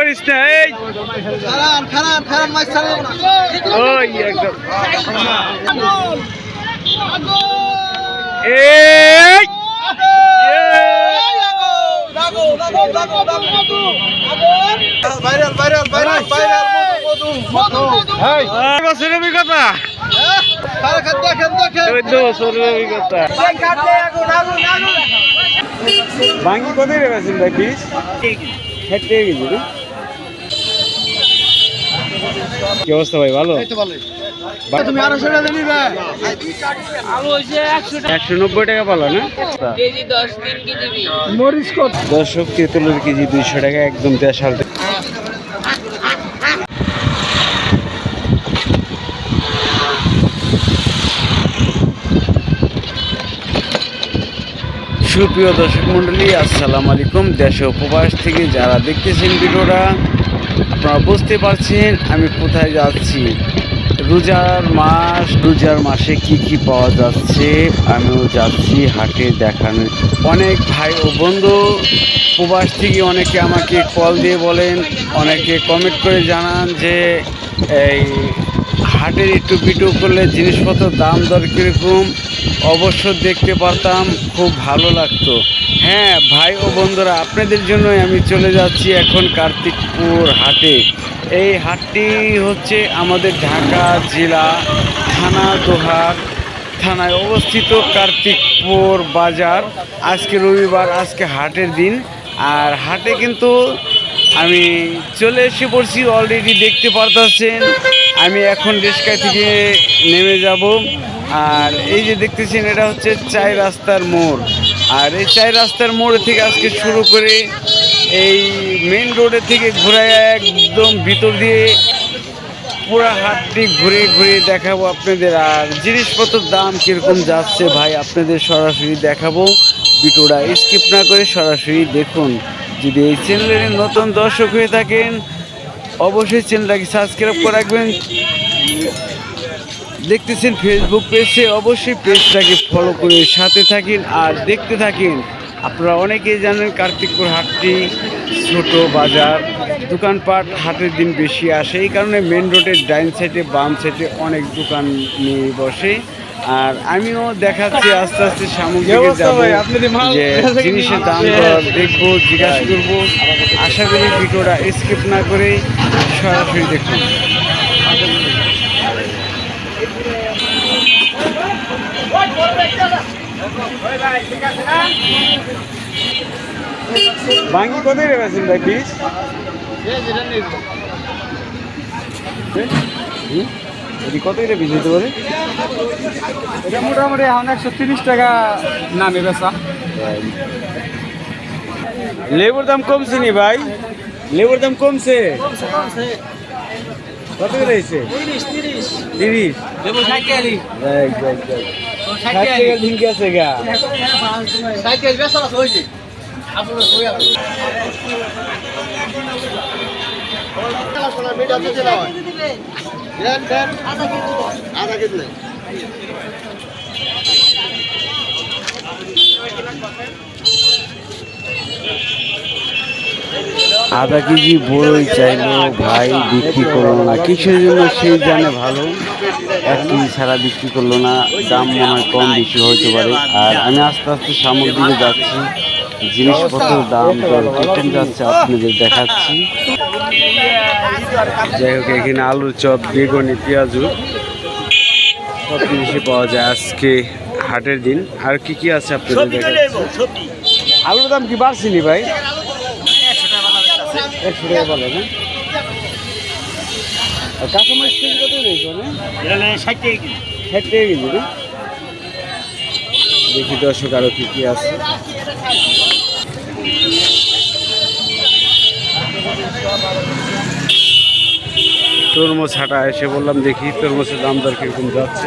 করিস না এই ওই একদম এই বছরের অভিজ্ঞতা 14 বছরের অভিজ্ঞতা ভাঙ্গি কত রেখেছেন ভাই পিস 60 টাকা কেজি না কি অবস্থা ভাই ভালো তুমি 200 টাকা নিবে আলু হইছে 190 টাকা পালো না কেজি 10 3 কেজি মরিচ কত দর্শক তেঁতুলের কেজি 200 টাকা একদম দেশাল সুপ্রিয় দর্শক মন্ডলী আসসালামু আলাইকুম। দেশ ও প্রবাস থেকে যারা দেখতেছেন ভিডিওটা আপনারা বুঝতে পারছেন আমি কোথায় যাচ্ছি। রোজার মাসে কি পাওয়া যাচ্ছে আমিও যাচ্ছি হাটে দেখানো। অনেক ভাই ও বন্ধু প্রবাস থেকে অনেকে আমাকে কল দিয়ে বলেন, অনেকে কমেন্ট করে জানান যে এই হাটের একটু ভিডিও করলে জিনিসপত্রের দাম দর কীরকম অবশ্য দেখতে পারতাম, খুব ভালো লাগতো। হ্যাঁ ভাই ও বন্ধুরা, আপনাদের জন্যই আমি চলে যাচ্ছি এখন কার্তিকপুর হাটে। এই হাটটি হচ্ছে আমাদের ঢাকা জেলা থানা দোহার থানায় অবস্থিত কার্তিকপুর বাজার। আজকে রবিবার, আজকে হাটের দিন। আর হাটে কিন্তু আমি চলে এসে পড়ছি, অলরেডি দেখতে পারতেছেন। আমি এখন রিস্কায় থেকে নেমে যাব। আর এই যে দেখতেছেন এটা হচ্ছে 4 রাস্তার মোড়। আর এই 4 রাস্তার মোড় থেকে আজকে শুরু করে এই মেন রোডের থেকে ঘুরায় একদম ভিতর দিয়ে পুরা হাটটি ঘুরে ঘুরে দেখাবো আপনাদের। আর জিনিসপত্রের দাম কীরকম যাচ্ছে ভাই আপনাদের সরাসরি দেখাবো। ভিডিওটা স্কিপ না করে সরাসরি দেখুন। যদি এই চ্যানেলের নতুন দর্শক হয়ে থাকেন অবশ্যই চ্যানেলটাকে সাবস্ক্রাইব করে রাখবেন। দেখতেছেন ফেসবুক পেজে, অবশ্যই পেজটাকে ফলো করে সাথে থাকেন আর দেখতে থাকেন। আপনারা অনেকেই জানেন কার্তিকপুর হাটটি ছোট বাজার, দোকানপাট হাটের দিন বেশি আসে। এই কারণে মেন রোডের ডাইন সাইডে বাম সাইডে অনেক দোকান নিয়ে বসে। আর আমিও দেখাচ্ছি আস্তে আস্তে সামগ্রী যাবো, যে জিনিসের দাম দর দেখবো, জিজ্ঞাসা করবো। আশা করি ভিডিওটা স্কিপ না করে সরাসরি দেখুন। ভাঙ্গি কত রেখেছেন ভাই পিস? কত করে পিস দিতে পারে? এটা মোটামুটি এখন 130 টাকা নামে বেচা। লেবুর দাম কমছে নি ভাই? লেবুর দাম কমছে কত করে হয়েছে? 30 দেবো 60 টাকা ঝিঙ্কি আছে গা 60 টাকা বেচা হইছে আপনারা কই আছেন আধা কেজি আধা কেজি বড়ই চাইলো ভাই, বিক্রি করলো না কিসের জন্য সেই জানে ভালো। 1 কেজি ছাড়া বিক্রি করলো না, দাম মনে হয় কম বেশি হতে পারে। আর আমি আস্তে আস্তে সামনের দিকে যাচ্ছি, জিনিসপত্রের দাম কেটে যাচ্ছে আপনাদের দেখাচ্ছি। যাই হোক, এখানে আলুর চপ, বেগুনি, পেঁয়াজু সব জিনিসই পাওয়া যায় আজকে হাটের দিন। আর কি আছে আপনাদের দেখাচ্ছি। আলুর দাম কি বাড়ছেনি ভাই? 100 টাকা বলে না? আর কাঁচামরিচ কেজি কত রয়েছে? 60 টাকা কেজি। 60 টাকা কেজি না? দেখি দর্শক আরো কি আছে। তরমুজ হাটা এসে বললাম দেখি তরমুজের দাম দর কিরকম যাচ্ছে।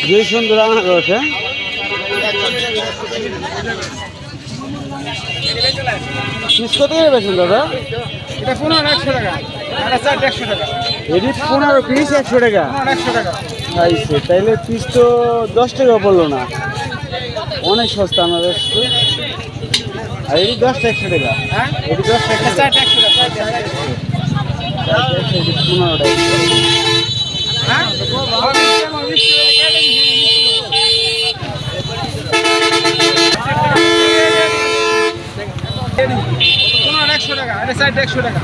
যে সুন্দর আনারস, হ্যাঁ? পিস কত করে বেছেন দাদা? এটা 1500 টাকা, এটা 400 টাকা। এটি 15 পিস 100 টাকা। 100 টাকা। আইসে তাইলে পিস তো 10 টাকা পড়লো না, অনেক সস্তা আনারস তো। আর এটি 10 টা 100 টাকা। হ্যাঁ, এটি 10 টা 100 টাকা। 100 টাকা। এটি 15 টাকা। হ্যাঁ, একশো টাকা, এটা 100 টাকা।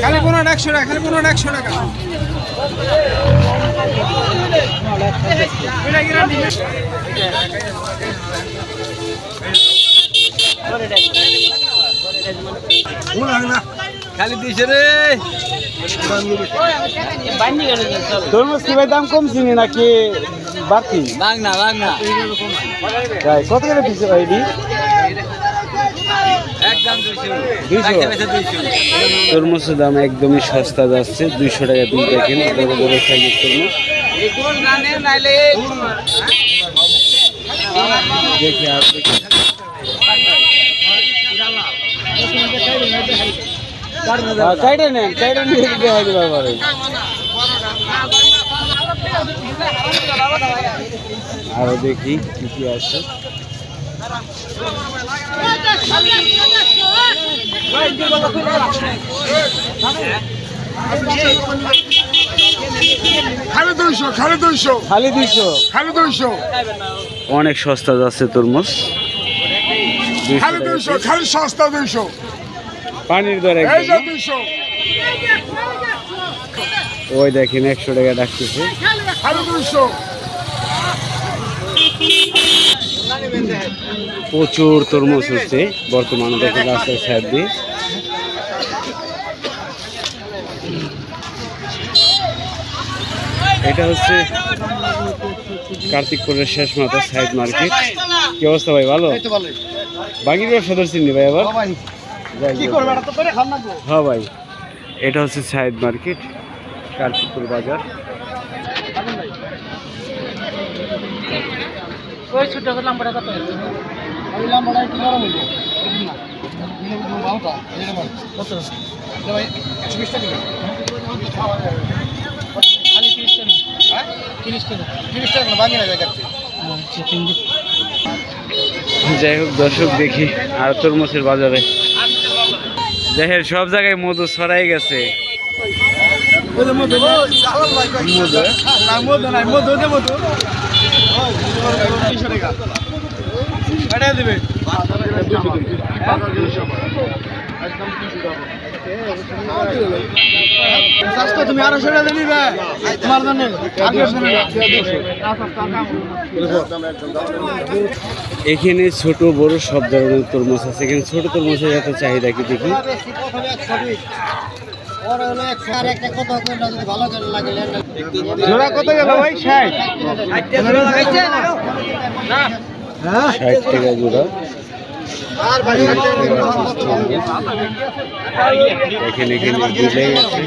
খালি 100 টাকা, খালি 100 টাকা। খালি দিছে রে তরমুজ কি ভাই দাম কমছে নাকি বাড়তি? বাং না তাই কত করে পিস ভাই এটি? একদম 200। 200 তরমুজের দাম একদমই সস্তা যাচ্ছে, 200 টাকা পিস। দেখেন বড় বড় সাইজের তরমুজ। দেখি আর দেখি কাইটে নেন, কাইটে নিয়ে দেখা যাবে পারে। আরো দেখি কি কি আছে। খালি 200, খালি 200, খালি 200। খালি 200, অনেক সস্তা যাচ্ছে তরমুজ। 200 খালি টাকা 200, piece। খালি সস্তা 200। পানির দর এই যে একদম। 200, ওই দেখেন 100 টাকা ডাকতেছে। খালি 200। প্রচুর তরমুজ হচ্ছে বর্তমানে, দেখেন রাস্তার সাইড দিয়ে। এটা হচ্ছে কার্তিকপুরের শেষ মাথা সাইড মার্কেট। কি অবস্থা ভাই, ভালো? বাঙির ব্যবসা ধরছেন নি ভাই আবার? হ্যাঁ ভাই, এটা হচ্ছে সাইড মার্কেট, কার্তিকপুর বাজার। যাই হোক দর্শক, দেখি আর তরমুজের বাজারে দেখেন সব জায়গায় মধু ছড়াই গেছে। তুমি আরো সেটা দিবে তোমার জন্য। এখানে ছোট বড় সব ধরনের তরমুজ আছে। এখানে ছোট তরমুজের এত চাহিদা কি দেখি। জোড়া কত গেল ভাই? 60 টাকা জোড়া। এখানে বুঝাই আছে।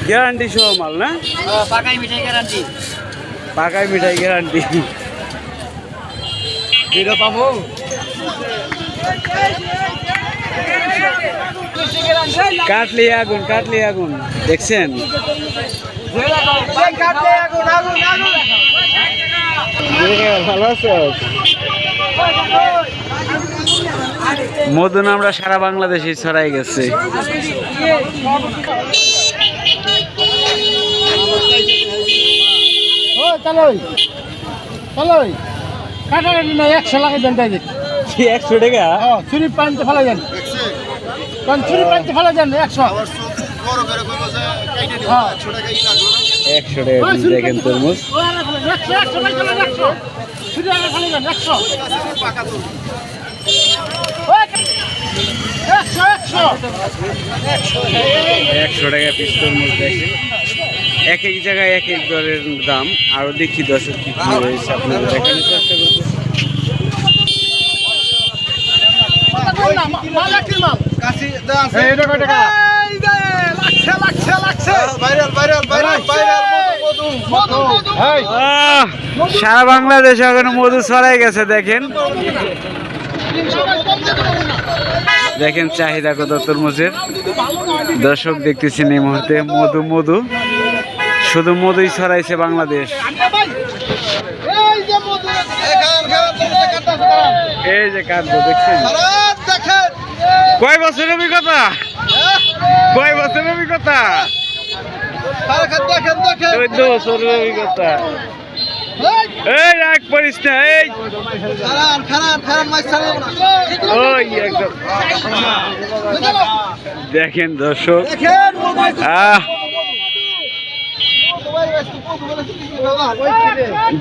গ্যারান্টি সহ মাল না? পাকাই মিঠাই গ্যারান্টি। পাকাই মিঠাই গ্যারান্টি। এটা পাবো। কাটলি আগুন, কাটলি আগুন, দেখছেন? ভালো আছো? মধু আমরা সারা বাংলাদেশে ছড়াই গেছে। চালোই চালোই কাটাকাটি না 100 লাগাই দেন তাই 100 টাকা ছুরি পানিতে ফেলা যান কারণ ছুরি পানিতে ফেলা যান 100 100 টাকা piece দেখেন তরমুজ। একশো টাকা পিস তরমুজ দেখেন, এক এক জায়গায় এক এক দরের দাম। আরো দেখি দর্শক কি কি রয়েছে আপনাদের দেখানোর চেষ্টা করবো। সারা বাংলাদেশে এখন মধু ছড়াই গেছে দেখেন, দেখেন চাহিদা কত তরমুজের। দর্শক দেখতেছেন এই মুহূর্তে মধু মধু, শুধু মধুই ছড়াইছে বাংলাদেশ। এই যে কাটবো দেখছেন, কয় বছর অভিজ্ঞতা, কয় বছর অভিজ্ঞতা, 14 বছরের অভিজ্ঞতা। এই রাগ পড়িস না, এই ওই একদম দেখেন দর্শক,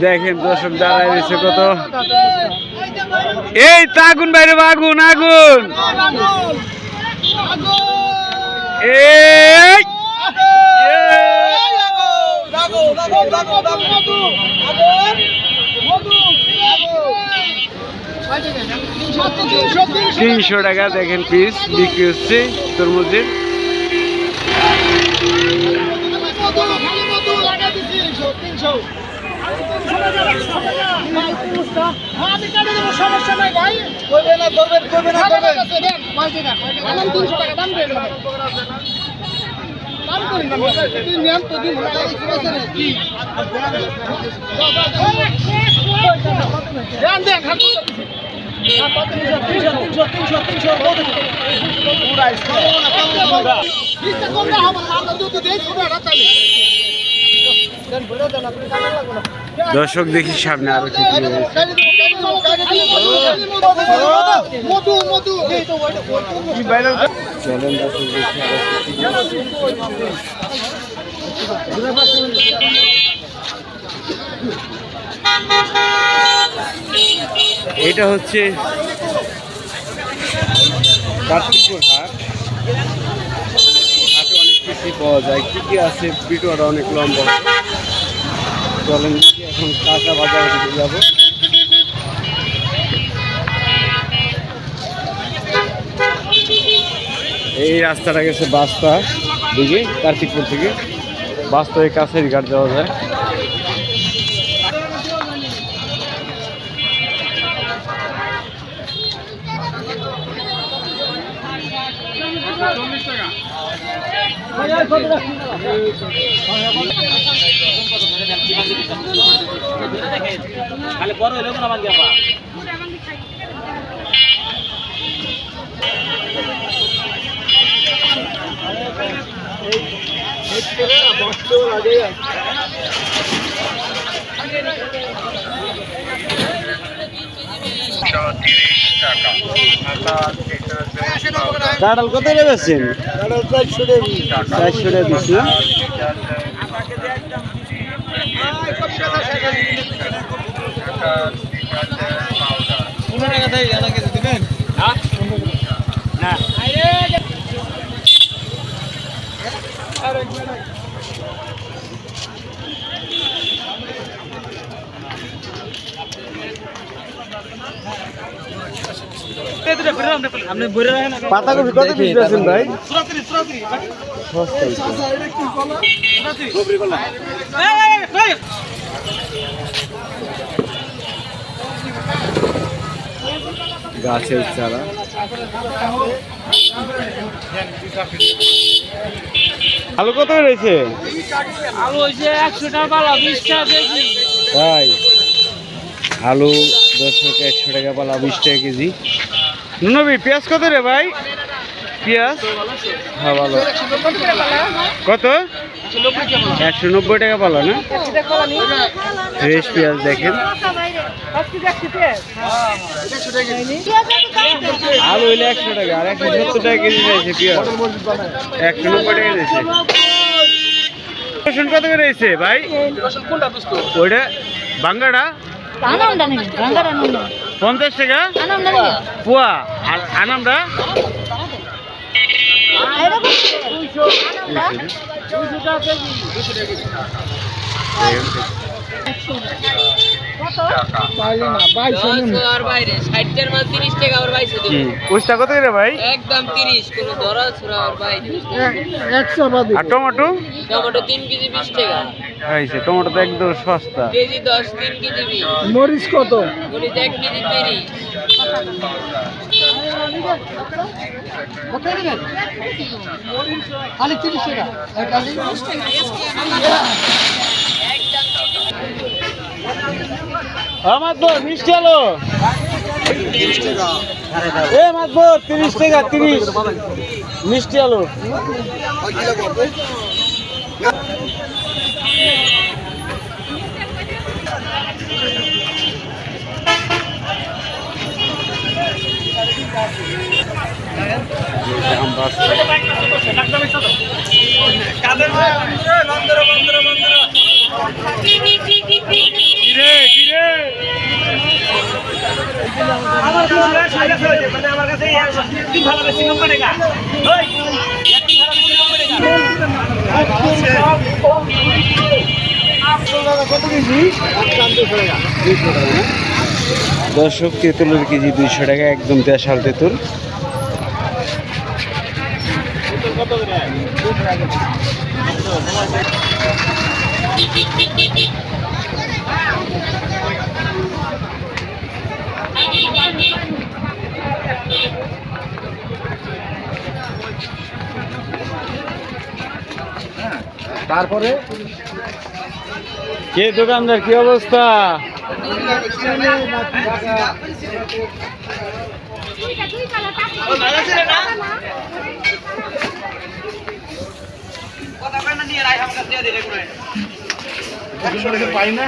দেখেন দর্শক দাঁড়ায় রয়েছে কত। এই তো আগুন বাইরে, আগুন আগুন, এই তিনশো টাকা দেখেন পিস বিক্রি হচ্ছে তরমুজের। সমস্যা নাই ভাই, দর্শক দেখি সামনে আরো কি কি রয়েছে। চলেন দর্শক দেখি আরো কি কি। এটা হচ্ছে কার্তিকপুর হাট, হাটে অনেক কিছু পাওয়া যায়, কি কি আছে ভিডিওটা অনেক লম্বা। চলেন এখন কাঁচা বাজার দিকে যাবো। এই রাস্তাটা গেছে বাস্তা দিকে, কার্তিকপুর থেকে বাস্তা হয়ে কাছের ঘাট যাওয়া যায়। খালি বড় হইলো কোন আমার গেপা কাঁঠাল কত বেচছেন? 400 টাকা পিস না? না পাতাকপি কত পিস বেচছেন ভাই? গাছের চারা আলু কত রয়েছে? আলু হইছে 100 টাকা পালা 20 টাকা কেজি। তাই আলু 100 টাকা পালা 20 টাকা কেজি। নবী পেঁয়াজ কত রে ভাই? পেঁয়াজ হ্যাঁ ভালো কত? 190 টাকা পালা না? ফ্রেশ পেঁয়াজ দেখেন। আলু হইলে 100 টাকা আর 170 টাকা কেজি চাইছে পেঁয়াজ। 190 টাকা দিয়েছে। রসুন কত করে দিয়েছে ভাই? ওইটা বাঙ্গাটা 50 টাকা পোয়া। আর আনামটা উস্তা কত করে ভাই? একদম 30 কোনো ধরা ছড়া আর বাইরে। আর টমেটো? টমেটো 3 কেজি 20 টাকা। খাইছে টমেটো তো একদম সস্তা। KG 10 3 KG 20। মরিচ কত? মরিচ 1 কেজি 30। খালি 30 টাকা। মাতবর মিষ্টি আলো 30 টাকা। এ মাতবর 30 টাকা 30 মিষ্টি আলো। দর্শক তেঁতুলের কেজি 200 টাকা একদম দেশাল তেঁতুল। তারপরে কে দোকানদার কি অবস্থা? পাই না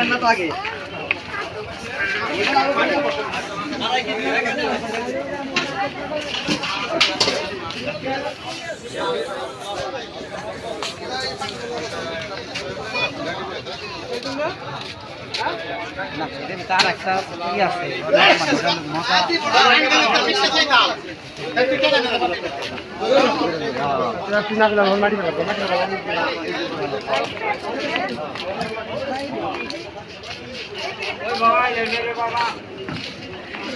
না তো আগে তার একটা ই আছে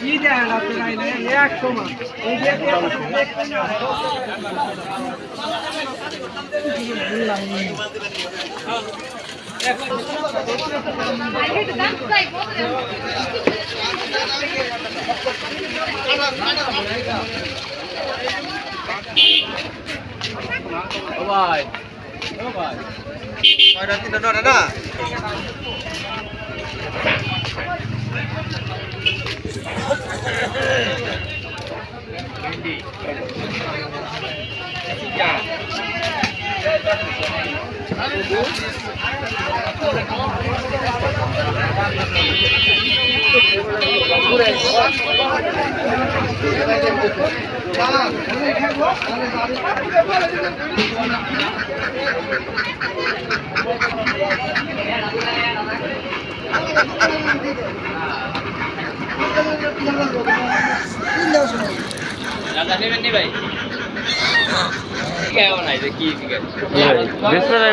কি দেন আপনি এক সময় ভাই না ভাই কেমন আছে কি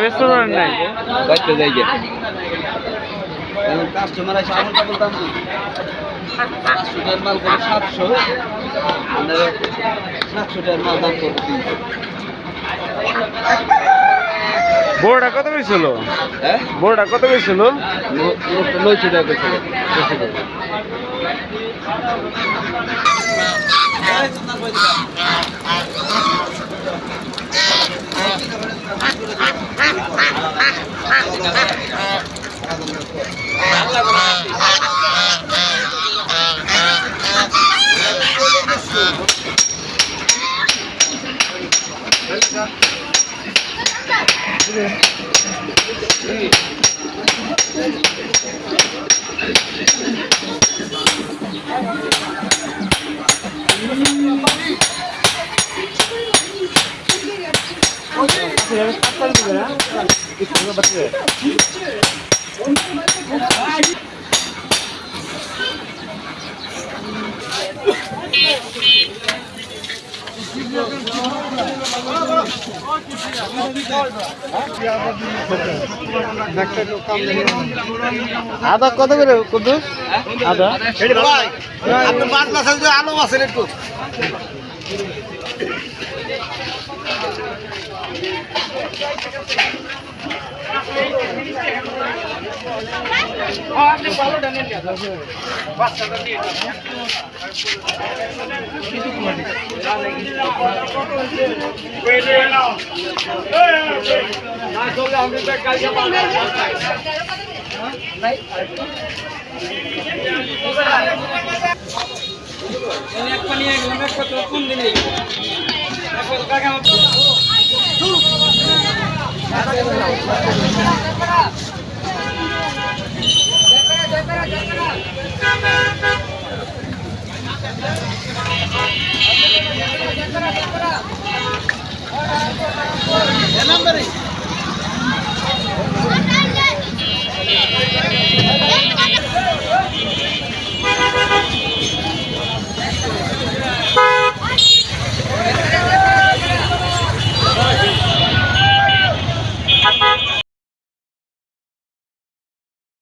ব্যস্ত নাই বাচ্চা যাই গে কাস্টমার আছে আমল টাবল দাম কি 500 টাকার মাল করে 700 আমরা 700 টাকার মাল দাম করে 300 বড়টা কত বেশিল? হ্যাঁ বড়টা কত বেশিল? 900 টাকা বেচে আদা কত করে কুদ্দুস? আদা আপনি 5 মাস আগে আলু আছেন একটু